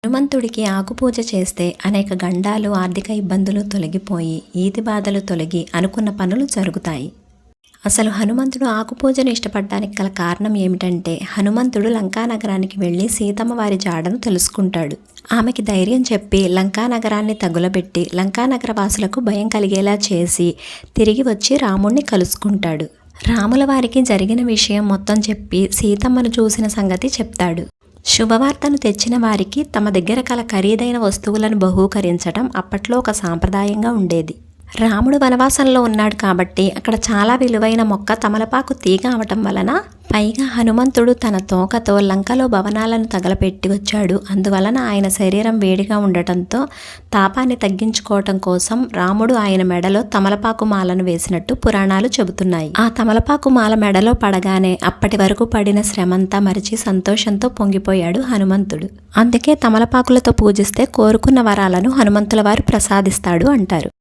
హనుమంతుడికి ఆకుపూజ చేస్తే అనేక గండాలు, ఆర్థిక ఇబ్బందులు తొలగిపోయి ఈతి బాధలు తొలగి అనుకున్న పనులు జరుగుతాయి. అసలు హనుమంతుడు ఆకుపూజను ఇష్టపడడానికి గల కారణం ఏమిటంటే, హనుమంతుడు లంకానగరానికి వెళ్ళి సీతమ్మ వారి జాడను తెలుసుకుంటాడు. ఆమెకి ధైర్యం చెప్పి లంకానగరాన్ని తగులబెట్టి లంకానగర వాసులకు భయం కలిగేలా చేసి తిరిగి వచ్చి రాముణ్ణి కలుసుకుంటాడు. రాముల వారికి జరిగిన విషయం మొత్తం చెప్పి సీతమ్మను చూసిన సంగతి చెప్తాడు. శుభవార్తను తెచ్చిన వారికి తమ దగ్గర కల ఖరీదైన వస్తువులను బహూకరించడం అప్పట్లో ఒక సాంప్రదాయంగా ఉండేది. రాముడు వనవాసంలో ఉన్నాడు కాబట్టి అక్కడ చాలా విలువైన మొక్క తమలపాకు తీగ అవటం వలన, పైగా హనుమంతుడు తన తోకతో లంకలో భవనాలను తగలపెట్టి వచ్చాడు. అందువలన ఆయన శరీరం వేడిగా ఉండటంతో తాపాన్ని తగ్గించుకోవటం కోసం రాముడు ఆయన మెడలో తమలపాకు మాలను వేసినట్టు పురాణాలు చెబుతున్నాయి. ఆ తమలపాకు మాల మెడలో పడగానే అప్పటి వరకు పడిన శ్రమంతా మరిచి సంతోషంతో పొంగిపోయాడు హనుమంతుడు. అందుకే తమలపాకులతో పూజిస్తే కోరుకున్న వరాలను హనుమంతుల వారు ప్రసాదిస్తాడు అంటారు.